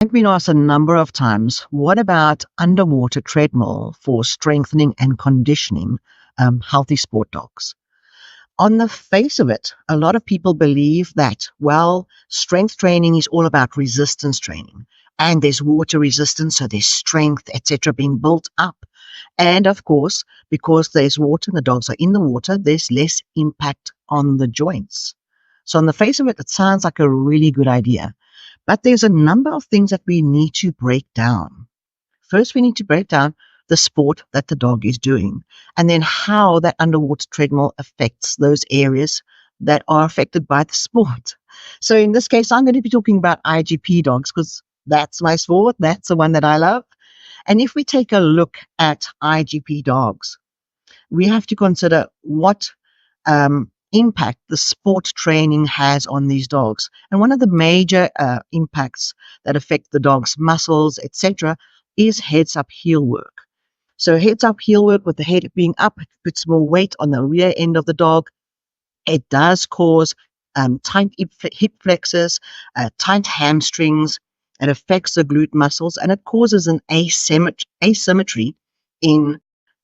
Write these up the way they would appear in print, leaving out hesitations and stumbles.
I've been asked a number of times, what about underwater treadmill for strengthening and conditioning healthy sport dogs? On the face of it, a lot of people believe that, well, strength training is all about resistance training. And there's water resistance, so there's strength, etc., being built up. And of course, because there's water and the dogs are in the water, there's less impact on the joints. So on the face of it, it sounds like a really good idea. But there's a number of things that we need to break down. First, we need to break down the sport that the dog is doing, and then how that underwater treadmill affects those areas that are affected by the sport. So in this case, I'm going to be talking about IGP dogs because that's my sport. That's the one that I love. And if we take a look at IGP dogs, we have to consider what impact the sport training has on these dogs. And one of the major impacts that affect the dog's muscles, etc., is heads up heel work. So heads up heel work, with the head being up, it puts more weight on the rear end of the dog. It does cause tight hip flexors, tight hamstrings. It affects the glute muscles, and it causes an asymmetry in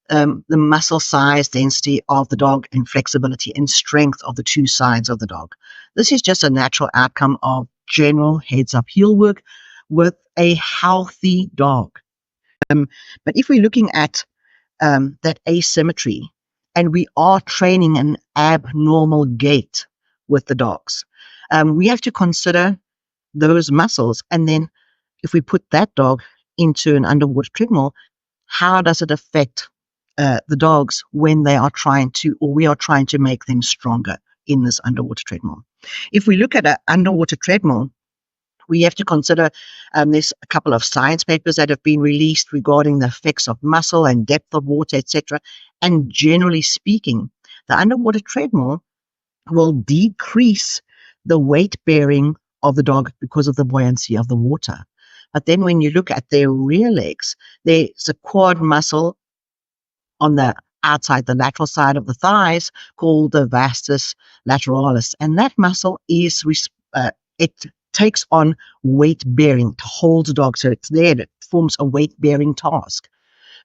the muscle size, density of the dog, and flexibility and strength of the two sides of the dog. This is just a natural outcome of general heads up heel work with a healthy dog. But if we're looking at that asymmetry, and we are training an abnormal gait with the dogs, we have to consider those muscles. And then if we put that dog into an underwater treadmill, how does it affect the dogs when they are trying to, or we are trying to make them stronger in this underwater treadmill? If we look at an underwater treadmill, we have to consider there's a couple of science papers that have been released regarding the effects of muscle and depth of water, etc. And generally speaking, the underwater treadmill will decrease the weight bearing of the dog because of the buoyancy of the water. But then when you look at their rear legs, there's a quad muscle on the outside, the lateral side of the thighs, called the vastus lateralis. And that muscle is, it takes on weight bearing to hold the dog. So it's there, it forms a weight bearing task.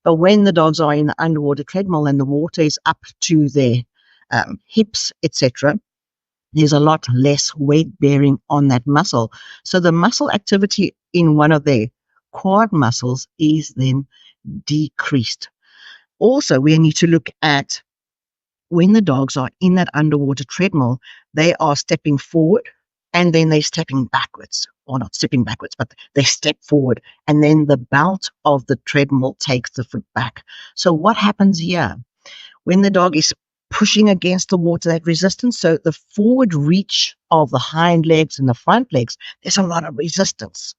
But when the dogs are in the underwater treadmill and the water is up to their hips, etc., there's a lot less weight bearing on that muscle. So the muscle activity in one of their quad muscles is then decreased. Also, we need to look at when the dogs are in that underwater treadmill, they are stepping forward and then they're stepping backwards, or not stepping backwards, but they step forward, and then the belt of the treadmill takes the foot back. So what happens here? When the dog is pushing against the water, that resistance, so the forward reach of the hind legs and the front legs, there's a lot of resistance.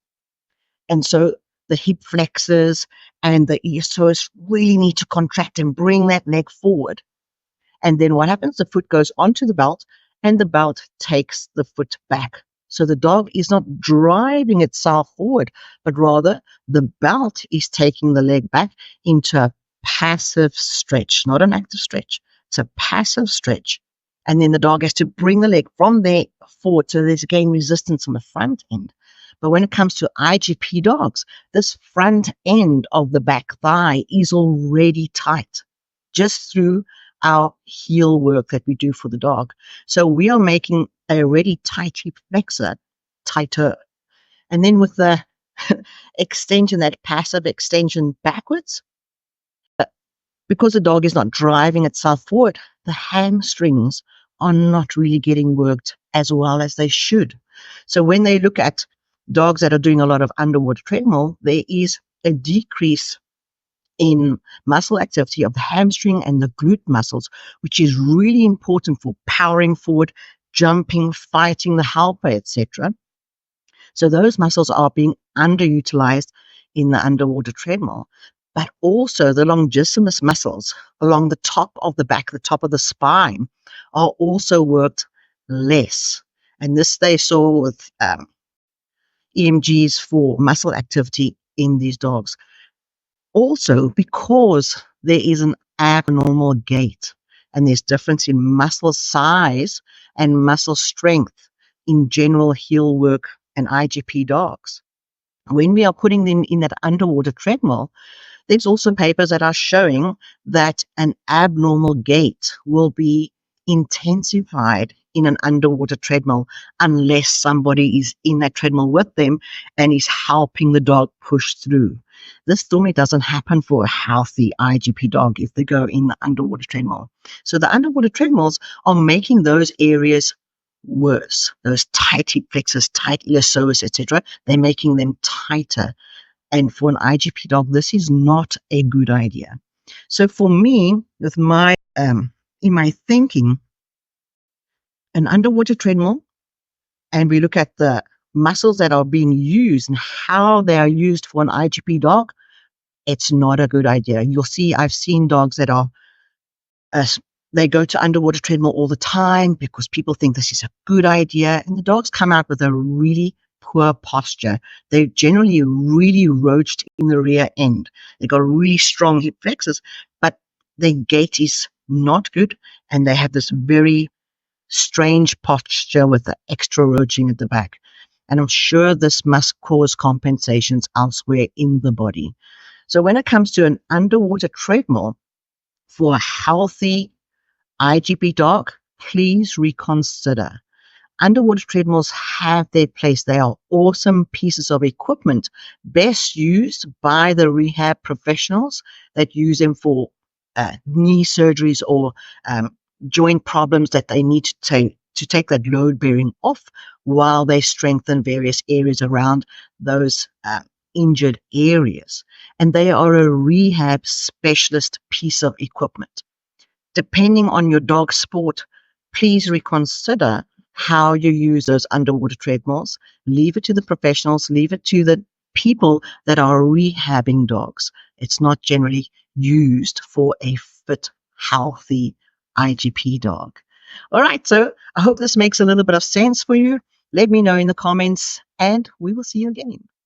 And so the hip flexors and the ESOs really need to contract and bring that leg forward. And then what happens? The foot goes onto the belt, and the belt takes the foot back. So the dog is not driving itself forward, but rather the belt is taking the leg back into a passive stretch, not an active stretch. It's a passive stretch. And then the dog has to bring the leg from there forward. So there's again resistance on the front end. But when it comes to IGP dogs, this front end of the back thigh is already tight just through our heel work that we do for the dog. So we are making a already tight hip flexor tighter. And then with the extension, that passive extension backwards, because the dog is not driving itself forward, the hamstrings are not really getting worked as well as they should. So when they look at dogs that are doing a lot of underwater treadmill, there is a decrease in muscle activity of the hamstring and the glute muscles, which is really important for powering forward, jumping, fighting the helper, etc. So those muscles are being underutilized in the underwater treadmill. But also the longissimus muscles along the top of the back, the top of the spine, are also worked less. And this they saw with EMGs for muscle activity in these dogs. Also, because there is an abnormal gait and there's difference in muscle size and muscle strength in general heel work and IGP dogs. when we are putting them in that underwater treadmill, there's also papers that are showing that an abnormal gait will be intensified in an underwater treadmill unless somebody is in that treadmill with them and is helping the dog push through. This normally doesn't happen for a healthy IGP dog if they go in the underwater treadmill. So the underwater treadmills are making those areas worse. Those tight hip flexors, tight iliopsoas, etc. They're making them tighter. And for an IGP dog, this is not a good idea. So for me, with my in my thinking, an underwater treadmill, and we look at the muscles that are being used and how they are used for an IGP dog, it's not a good idea. You'll see, I've seen dogs that are they go to underwater treadmill all the time because people think this is a good idea, and the dogs come out with a really poor posture. They're generally really roached in the rear end. They've got really strong hip flexors, but their gait is not good, and they have this very strange posture with the extra roaching at the back. And I'm sure this must cause compensations elsewhere in the body. So when it comes to an underwater treadmill for a healthy IGP dog, please reconsider. Underwater treadmills have their place. They are awesome pieces of equipment, best used by the rehab professionals that use them for knee surgeries or joint problems that they need to take that load bearing off while they strengthen various areas around those injured areas. And they are a rehab specialist piece of equipment. Depending on your dog's sport, please reconsider how you use those underwater treadmills. Leave it to the professionals, leave it to the people that are rehabbing dogs. It's not generally used for a fit, healthy IGP dog. All right, so I hope this makes a little bit of sense for you. Let me know in the comments, and we will see you again.